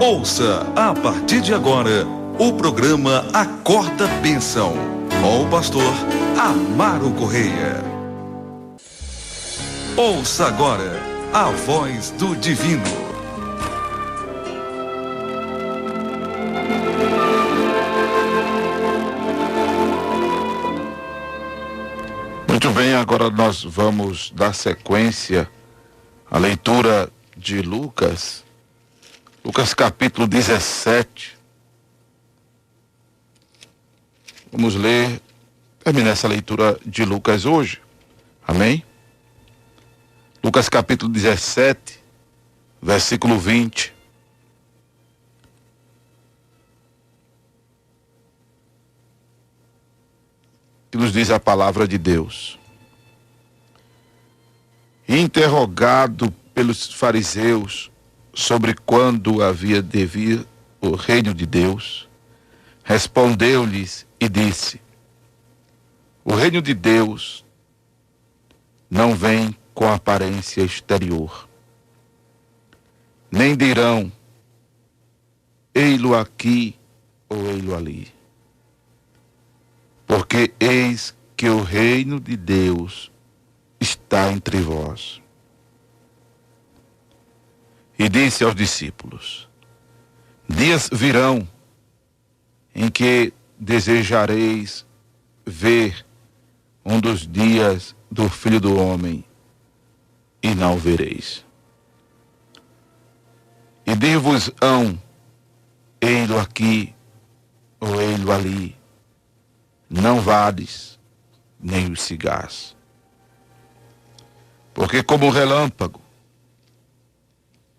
Ouça a partir de agora o programa Acorda Bênção, com o pastor Amaro Correia. Ouça agora a voz do divino. Muito bem, agora nós vamos dar sequência à leitura de Lucas capítulo 17. Vamos ler, terminar essa leitura de Lucas hoje. Amém? Lucas capítulo 17, versículo 20. Que nos diz a palavra de Deus. Interrogado pelos fariseus sobre quando havia de vir o reino de Deus, respondeu-lhes e disse: o reino de Deus não vem com aparência exterior. Nem dirão, ei-lo aqui ou ei-lo ali. Porque eis que o reino de Deus está entre vós. E disse aos discípulos: dias virão em que desejareis ver um dos dias do Filho do Homem, e não vereis. E dir-vos-ão, ei-lo aqui ou ei-lo ali. Não vades, nem os sigais. Porque como o relâmpago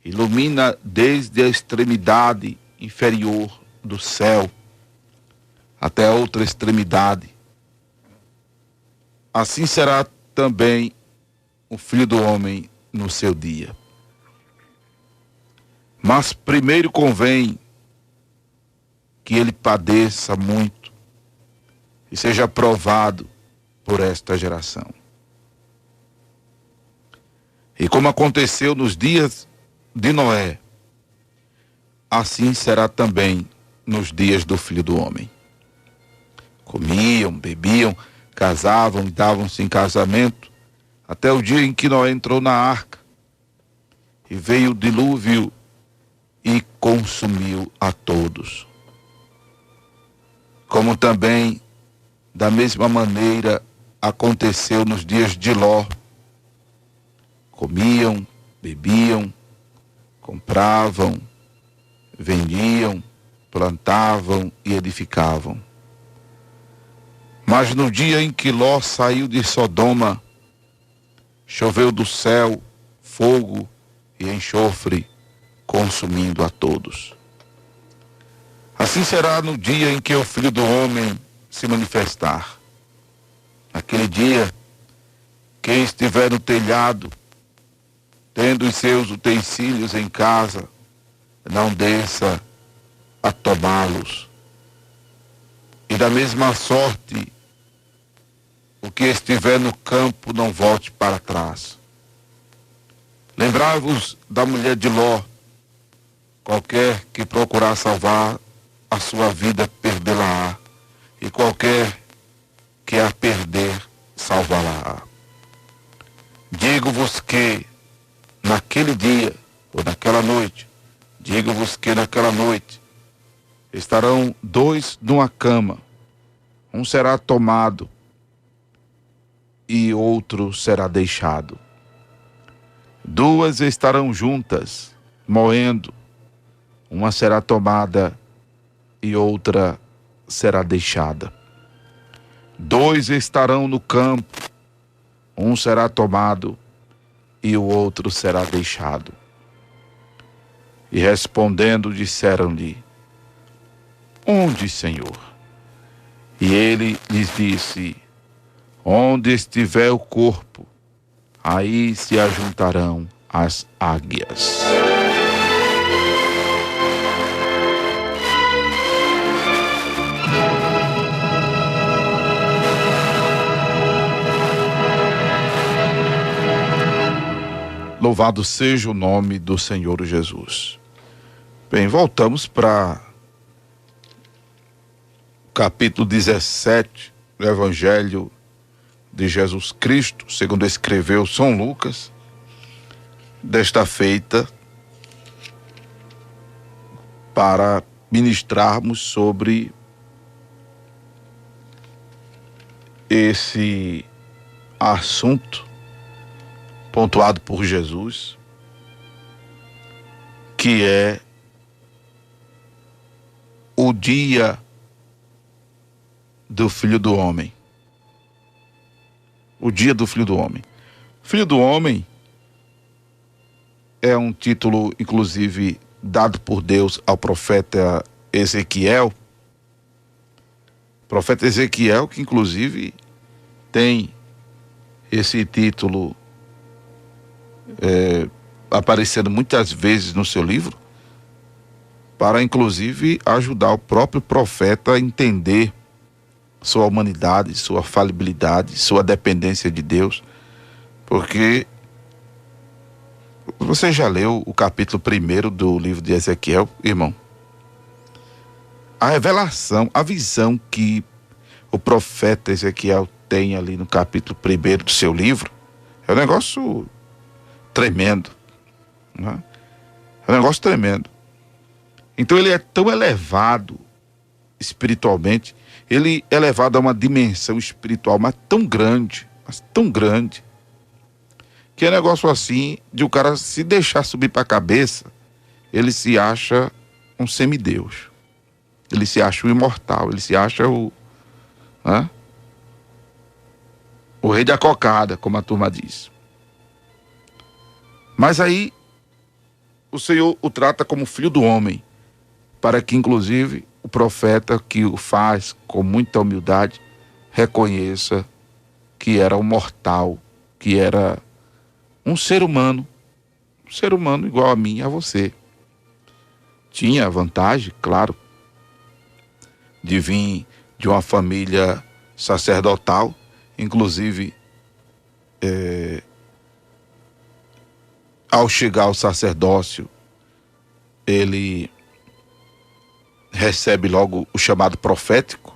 ilumina desde a extremidade inferior do céu até a outra extremidade, assim será também o Filho do Homem no seu dia. Mas primeiro convém que ele padeça muito e seja provado por esta geração. E como aconteceu nos dias de Noé, assim será também nos dias do Filho do Homem. Comiam, bebiam, casavam e davam-se em casamento, até o dia em que Noé entrou na arca, e veio o dilúvio e consumiu a todos. Como também, da mesma maneira, aconteceu nos dias de Ló. Comiam, bebiam, compravam, vendiam, plantavam e edificavam. Mas no dia em que Ló saiu de Sodoma, choveu do céu fogo e enxofre, consumindo a todos. Assim será no dia em que o Filho do Homem se manifestar. Naquele dia, quem estiver no telhado, tendo os seus utensílios em casa, não desça a tomá-los. E da mesma sorte, o que estiver no campo não volte para trás. Lembrai-vos da mulher de Ló. Qualquer que procurar salvar a sua vida, perdê-la-á. E qualquer que a perder, salvá-la-á. Digo-vos que naquele dia, ou naquela noite, digo-vos que naquela noite, estarão dois numa cama, um será tomado e outro será deixado. Duas estarão juntas, moendo, uma será tomada e outra será deixada. Dois estarão no campo, um será tomado e o outro será deixado. E respondendo, disseram-lhe: onde, Senhor? E ele lhes disse: onde estiver o corpo, aí se ajuntarão as águias. Louvado seja o nome do Senhor Jesus. Bem, voltamos para capítulo 17 do Evangelho de Jesus Cristo, segundo escreveu São Lucas, desta feita, para ministrarmos sobre esse assunto pontuado por Jesus, que é o dia do Filho do Homem. O dia do Filho do Homem. Filho do Homem é um título, inclusive, dado por Deus ao profeta Ezequiel. Profeta Ezequiel, que inclusive tem esse título aparecendo muitas vezes no seu livro, para inclusive ajudar o próprio profeta a entender sua humanidade, sua falibilidade, sua dependência de Deus. Porque você já leu o capítulo 1 do livro de Ezequiel, irmão? A revelação, a visão que o profeta Ezequiel tem ali no capítulo 1 do seu livro é um negócio tremendo, né? É um negócio tremendo. Então ele é tão elevado espiritualmente, ele é elevado a uma dimensão espiritual, mas tão grande, que é negócio assim de o cara se deixar subir para a cabeça, ele se acha um semideus. Ele se acha o imortal, ele se acha o rei da cocada, como a turma diz. Mas aí o Senhor o trata como filho do homem, para que inclusive o profeta que o faz com muita humildade reconheça que era um mortal, que era um ser humano igual a mim e a você. Tinha a vantagem, claro, de vir de uma família sacerdotal, inclusive ao chegar ao sacerdócio, ele recebe logo o chamado profético,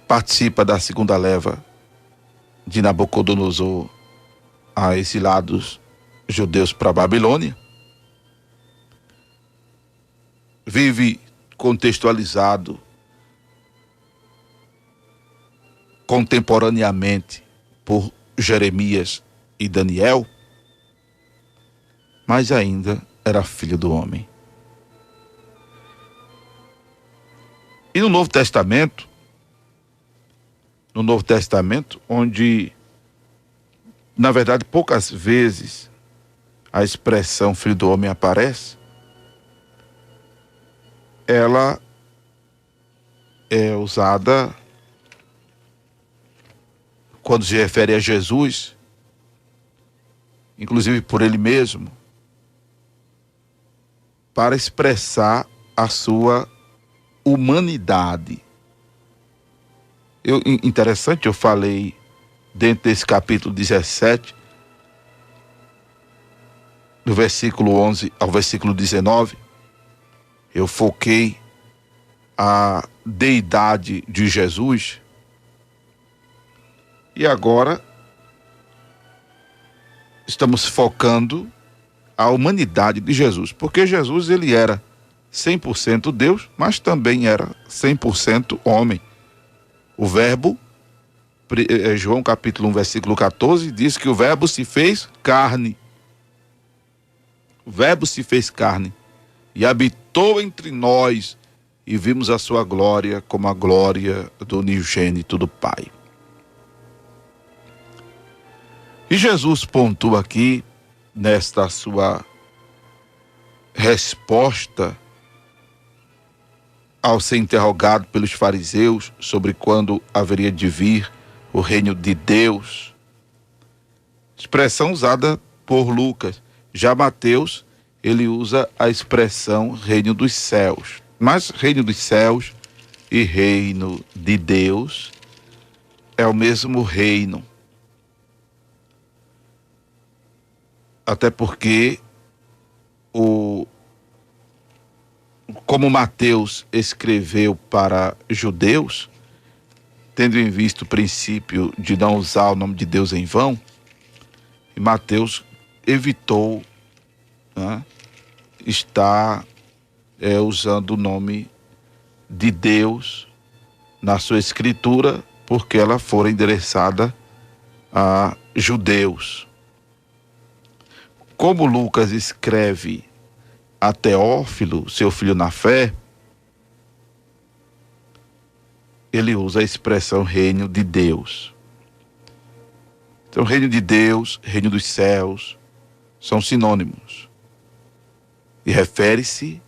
participa da segunda leva de Nabucodonosor a exilados judeus para a Babilônia, vive contextualizado contemporaneamente por Jeremias e Daniel, mas ainda era filho do homem. E no Novo Testamento, onde, na verdade, poucas vezes a expressão filho do homem aparece, ela é usada quando se refere a Jesus, inclusive por ele mesmo, para expressar a sua humanidade. Interessante, eu falei dentro desse capítulo 17, do versículo 11 ao versículo 19, eu foquei a deidade de Jesus. E agora estamos focando a humanidade de Jesus, porque Jesus ele era 100% Deus, mas também era 100% homem. O verbo, João capítulo 1, versículo 14, diz que o verbo se fez carne. O verbo se fez carne e habitou entre nós, e vimos a sua glória como a glória do unigênito do Pai. E Jesus pontua aqui, nesta sua resposta ao ser interrogado pelos fariseus sobre quando haveria de vir o reino de Deus, expressão usada por Lucas. Já Mateus, ele usa a expressão reino dos céus. Mas reino dos céus e reino de Deus é o mesmo reino. Até porque o como Mateus escreveu para judeus, tendo em vista o princípio de não usar o nome de Deus em vão, e Mateus evitou, né, estar usando o nome de Deus na sua escritura, porque ela fora endereçada a judeus. Como Lucas escreve a Teófilo, seu filho na fé, ele usa a expressão reino de Deus. Então, reino de Deus, reino dos céus, são sinônimos. E refere-se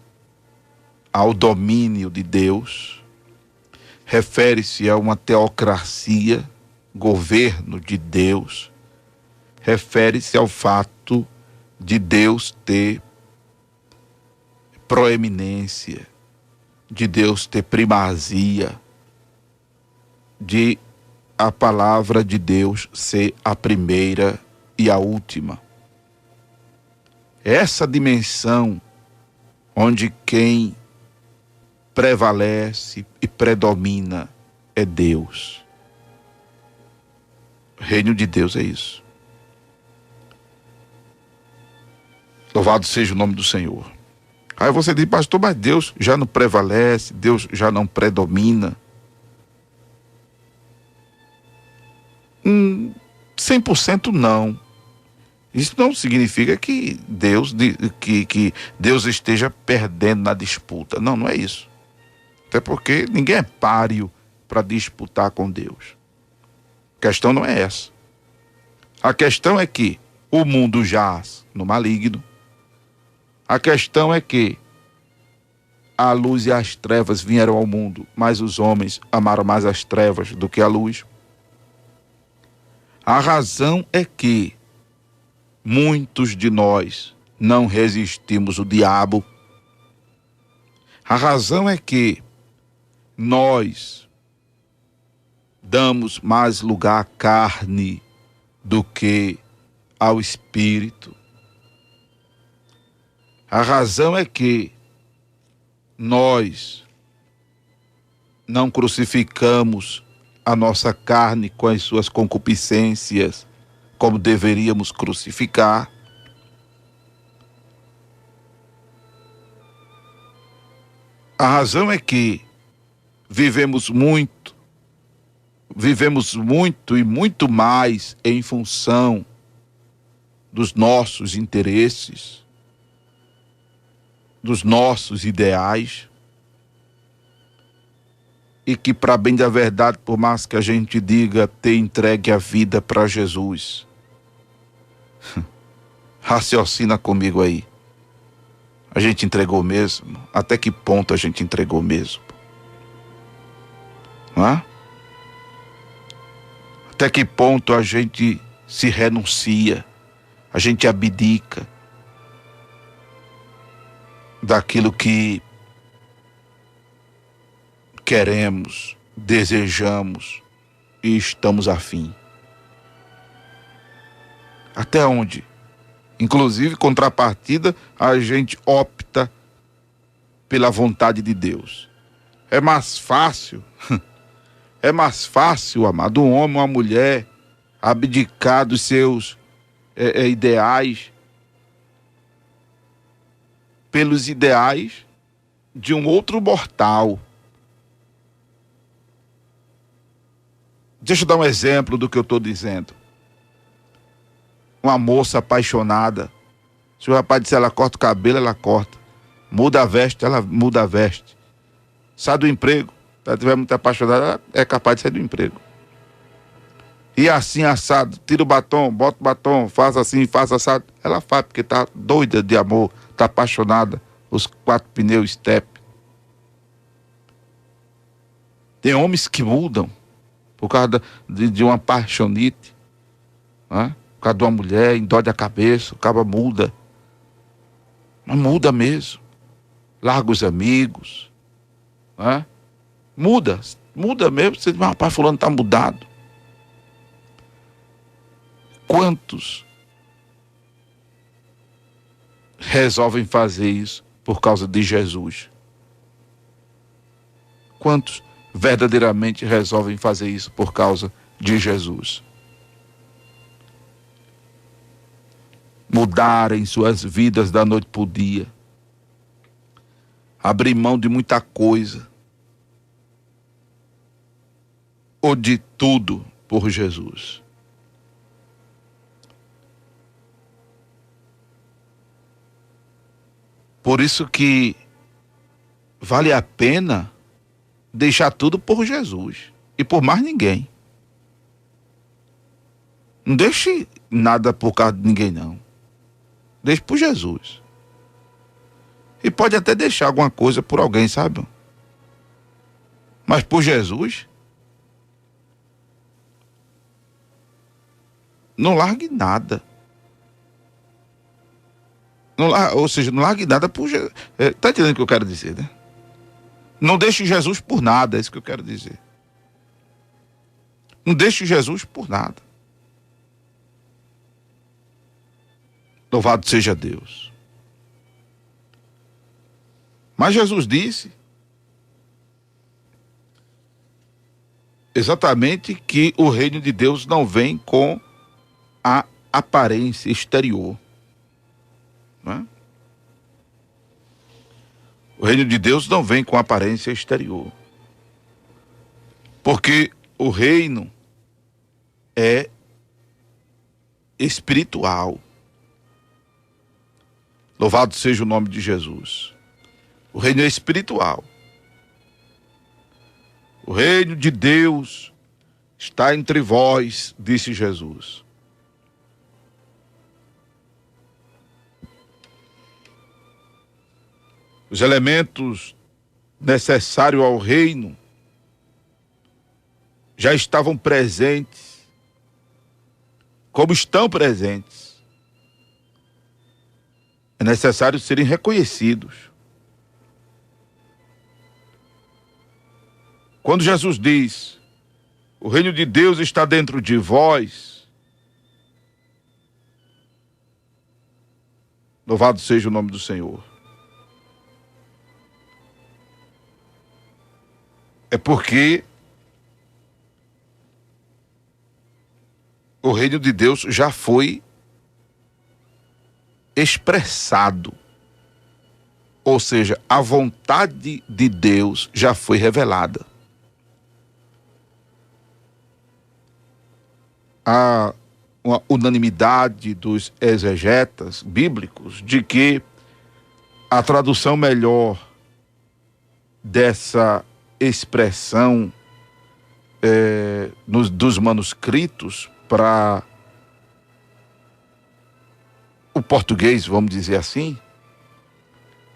ao domínio de Deus, refere-se a uma teocracia, governo de Deus, refere-se ao fato de Deus ter proeminência, de Deus ter primazia, de a palavra de Deus ser a primeira e a última. Essa dimensão onde quem prevalece e predomina é Deus. O reino de Deus é isso. Louvado seja o nome do Senhor. Aí você diz, pastor, mas Deus já não prevalece, Deus já não predomina. 100% não. Isso não significa que Deus esteja perdendo na disputa. Não, não é isso. Até porque ninguém é páreo para disputar com Deus. A questão não é essa. A questão é que o mundo jaz no maligno. A questão é que a luz e as trevas vieram ao mundo, mas os homens amaram mais as trevas do que a luz. A razão é que muitos de nós não resistimos ao diabo. A razão é que nós damos mais lugar à carne do que ao espírito. A razão é que nós não crucificamos a nossa carne com as suas concupiscências como deveríamos crucificar. A razão é que vivemos muito e muito mais em função dos nossos interesses, dos nossos ideais, e que, para bem da verdade, por mais que a gente diga ter entregue a vida para Jesus, raciocina comigo aí. A gente entregou mesmo? Até que ponto a gente entregou mesmo? Não é? Até que ponto a gente se renuncia, a gente abdica daquilo que queremos, desejamos e estamos afim. Até onde? Inclusive, contrapartida, a gente opta pela vontade de Deus. É mais fácil, amado, um homem ou uma mulher abdicar dos seus ideais pelos ideais de um outro mortal. Deixa eu dar um exemplo do que eu estou dizendo. Uma moça apaixonada, se o rapaz disser ela corta o cabelo, ela corta. Muda a veste, ela muda a veste. Sai do emprego, se ela estiver muito apaixonada, ela é capaz de sair do emprego. E assim, assado, tira o batom, bota o batom, faz assim, faz assado. Ela faz, porque está doida de amor, está apaixonada. Os 4 pneus step. Tem homens que mudam por causa de uma paixonite, né? Por causa de uma mulher, endói a cabeça, o cara muda. Mas muda mesmo. Larga os amigos, né? Muda mesmo. Você diz, mas rapaz, fulano está mudado. Quantos resolvem fazer isso por causa de Jesus? Quantos verdadeiramente resolvem fazer isso por causa de Jesus? Mudarem suas vidas da noite para o dia. Abrir mão de muita coisa. Ou de tudo por Jesus. Por isso que vale a pena deixar tudo por Jesus e por mais ninguém. Não deixe nada por causa de ninguém, não. Deixe por Jesus. E pode até deixar alguma coisa por alguém, sabe? Mas por Jesus, não largue nada. Ou seja, não largue nada por Jesus. Está entendendo o que eu quero dizer, né? Não deixe Jesus por nada, é isso que eu quero dizer. Não deixe Jesus por nada. Louvado seja Deus. Mas Jesus disse exatamente que o reino de Deus não vem com a aparência exterior. Não é? O reino de Deus não vem com aparência exterior. Porque o reino é espiritual. Louvado seja o nome de Jesus. O reino é espiritual. O reino de Deus está entre vós, disse Jesus. Os elementos necessários ao reino já estavam presentes, como estão presentes. É necessário serem reconhecidos. Quando Jesus diz, o reino de Deus está dentro de vós, louvado seja o nome do Senhor. É porque o reino de Deus já foi expressado. Ou seja, a vontade de Deus já foi revelada. Há uma unanimidade dos exegetas bíblicos de que a tradução melhor dessa expressão dos manuscritos para o português, vamos dizer assim,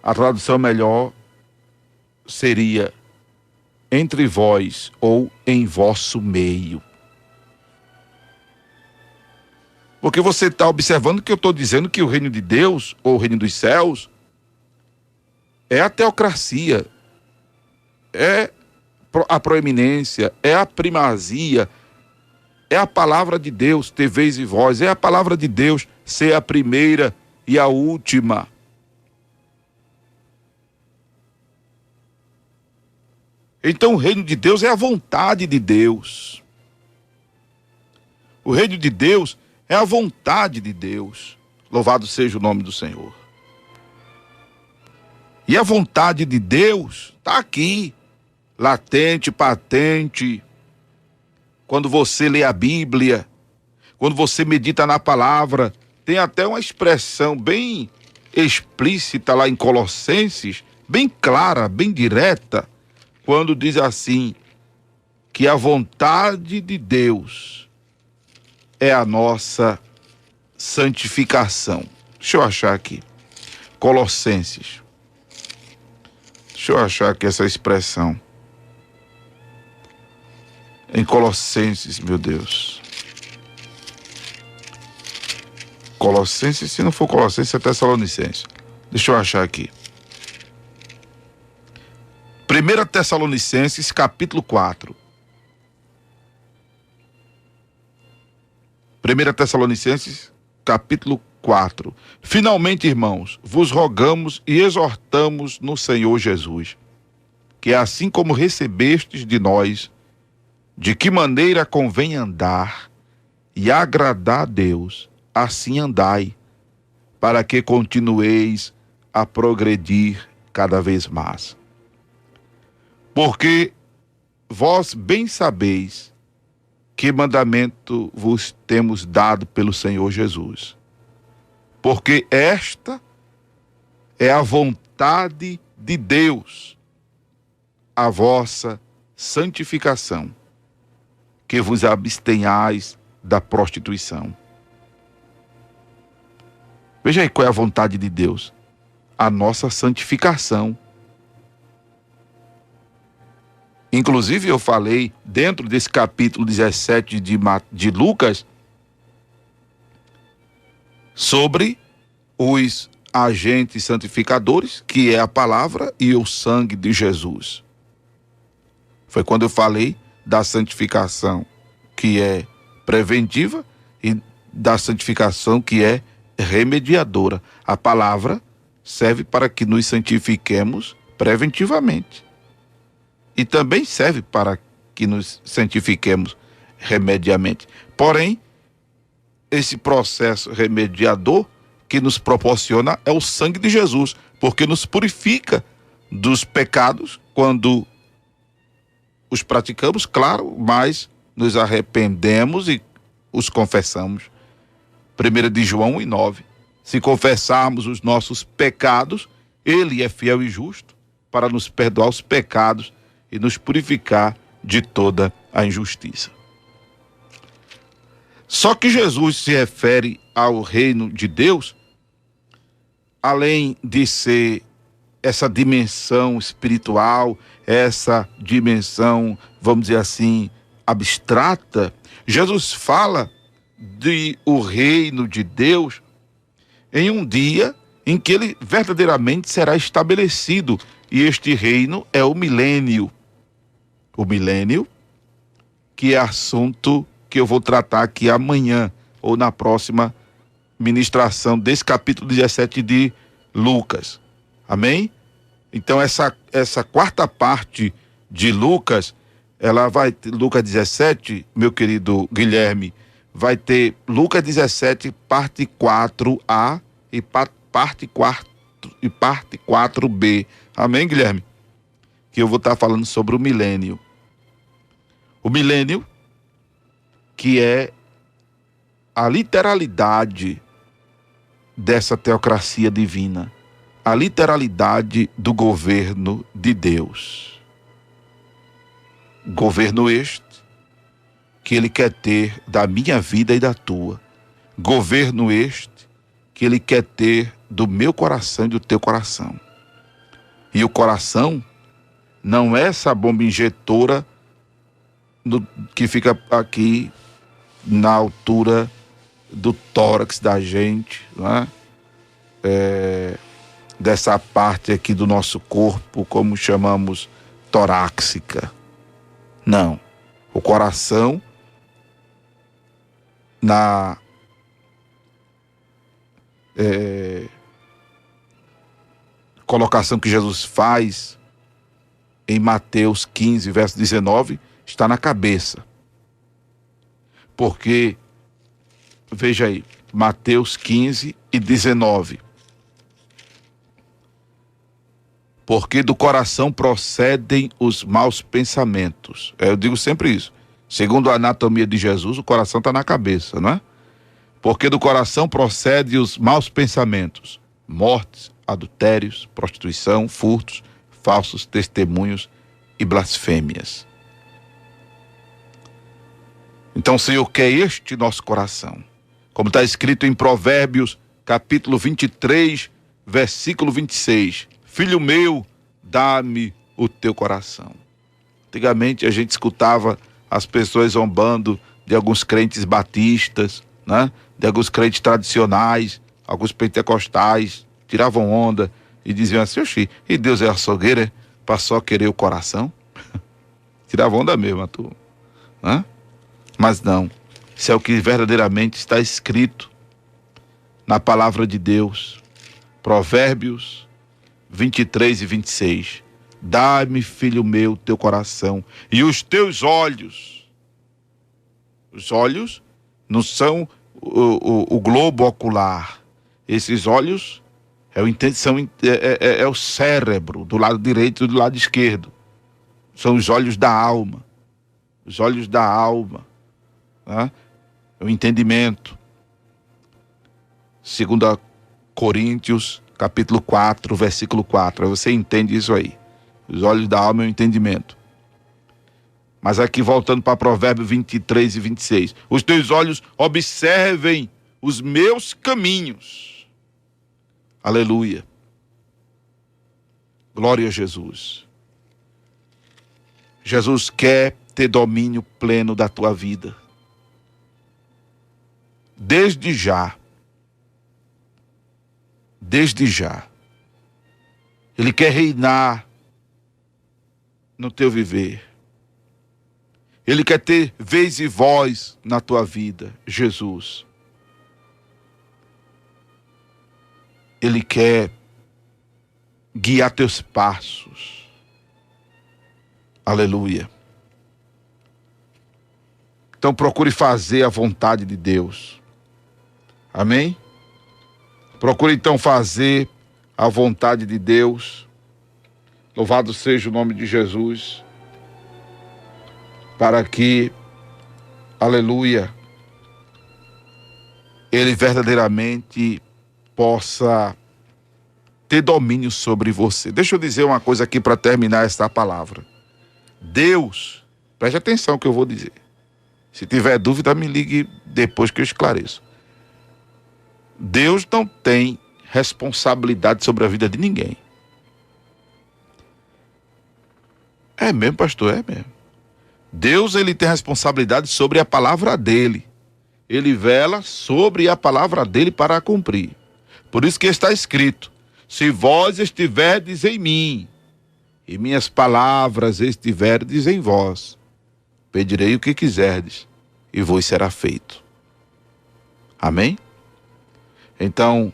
a tradução melhor seria entre vós ou em vosso meio. Porque você está observando que eu estou dizendo que o reino de Deus, ou o reino dos céus, é a teocracia, é a proeminência, é a primazia, é a palavra de Deus ter vez e voz, é a palavra de Deus ser a primeira e a última. Então o reino de Deus é a vontade de Deus. O reino de Deus é a vontade de Deus. Louvado seja o nome do Senhor. E a vontade de Deus está aqui, latente, patente. Quando você lê a Bíblia, quando você medita na palavra, tem até uma expressão bem explícita lá em Colossenses, bem clara, bem direta, quando diz assim, que a vontade de Deus é a nossa santificação. Deixa eu achar aqui. Colossenses. Deixa eu achar aqui essa expressão. Em Colossenses, meu Deus. Colossenses, se não for Colossenses, é Tessalonicenses. Deixa eu achar aqui. 1 Tessalonicenses, capítulo 4. 1 Tessalonicenses, capítulo 4. Finalmente, irmãos, vos rogamos e exortamos no Senhor Jesus, que assim como recebestes de nós, de que maneira convém andar e agradar a Deus, assim andai, para que continueis a progredir cada vez mais. Porque vós bem sabeis que mandamento vos temos dado pelo Senhor Jesus. Porque esta é a vontade de Deus, a vossa santificação, que vos abstenhais da prostituição. Veja aí qual é a vontade de Deus. A nossa santificação. Inclusive eu falei dentro desse capítulo 17 de Lucas sobre os agentes santificadores, que é a palavra e o sangue de Jesus. Foi quando eu falei da santificação que é preventiva e da santificação que é remediadora. A palavra serve para que nos santifiquemos preventivamente. E também serve para que nos santifiquemos remediamente. Porém, esse processo remediador que nos proporciona é o sangue de Jesus, porque nos purifica dos pecados quando os praticamos, claro, mas nos arrependemos e os confessamos. 1 de João 1:9. Se confessarmos os nossos pecados, Ele é fiel e justo para nos perdoar os pecados e nos purificar de toda a injustiça. Só que Jesus se refere ao reino de Deus, além de ser essa dimensão espiritual, essa dimensão, vamos dizer assim, abstrata. Jesus fala de o reino de Deus em um dia em que ele verdadeiramente será estabelecido, e este reino é o milênio. O milênio, que é assunto que eu vou tratar aqui amanhã, ou na próxima ministração desse capítulo 17 de Lucas. Amém? Então essa quarta parte de Lucas, ela vai ter, Lucas 17, meu querido Guilherme, vai ter Lucas 17, parte 4A e parte 4B. Amém, Guilherme? Que eu vou estar falando sobre o milênio. O milênio, que é a literalidade dessa teocracia divina, a literalidade do governo de Deus. Governo este que Ele quer ter da minha vida e da tua. Governo este que Ele quer ter do meu coração e do teu coração. E o coração não é essa bomba injetora que fica aqui na altura do tórax da gente, não é? Dessa parte aqui do nosso corpo, como chamamos torácica. Não. O coração, na colocação que Jesus faz em Mateus 15, verso 19, está na cabeça. Porque, veja aí, Mateus 15 e 19. Porque do coração procedem os maus pensamentos. Eu digo sempre isso. Segundo a anatomia de Jesus, o coração está na cabeça, não é? Porque do coração procedem os maus pensamentos. Mortes, adultérios, prostituição, furtos, falsos testemunhos e blasfêmias. Então o Senhor quer este nosso coração. Como está escrito em Provérbios, capítulo 23, versículo 26. Filho meu, dá-me o teu coração. Antigamente a gente escutava as pessoas zombando de alguns crentes batistas, né? De alguns crentes tradicionais, alguns pentecostais, tiravam onda e diziam assim: oxi, e Deus é açougueiro, para só querer o coração? Tiravam onda mesmo a turma, né? Mas não, isso é o que verdadeiramente está escrito na palavra de Deus. Provérbios 23 e 26. Dá-me, filho meu, teu coração e os teus olhos. Os olhos não são o globo ocular. Esses olhos é o cérebro, do lado direito e do lado esquerdo. São os olhos da alma. Os olhos da alma. Né? O entendimento. 2 Coríntios, capítulo 4, versículo 4. Você entende isso aí. Os olhos da alma é o entendimento. Mas aqui voltando para Provérbios 23 e 26. Os teus olhos observem os meus caminhos. Aleluia. Glória a Jesus. Jesus quer ter domínio pleno da tua vida. Desde já. Desde já. Ele quer reinar no teu viver. Ele quer ter vez e voz na tua vida, Jesus. Ele quer guiar teus passos. Aleluia. Então procure fazer a vontade de Deus. Amém? Procure então fazer a vontade de Deus. Louvado seja o nome de Jesus. Para que, aleluia, Ele verdadeiramente possa ter domínio sobre você. Deixa eu dizer uma coisa aqui para terminar esta palavra. Deus, preste atenção no que eu vou dizer. Se tiver dúvida, me ligue depois que eu esclareço. Deus não tem responsabilidade sobre a vida de ninguém. É mesmo, pastor? É mesmo. Deus, ele tem responsabilidade sobre a palavra dele. Ele vela sobre a palavra dele para a cumprir. Por isso que está escrito: se vós estiverdes em mim, e minhas palavras estiverdes em vós, pedirei o que quiserdes, e vos será feito. Amém? Então,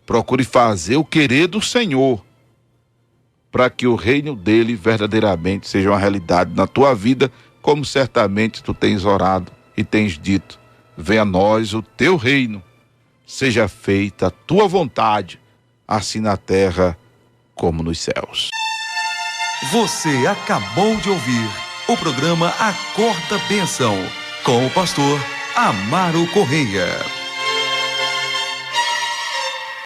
procure fazer o querer do Senhor, para que o reino dele verdadeiramente seja uma realidade na tua vida, como certamente tu tens orado e tens dito: venha a nós o teu reino, seja feita a tua vontade, assim na terra como nos céus. Você acabou de ouvir o programa Acorda Bênção, com o pastor Amaro Correia.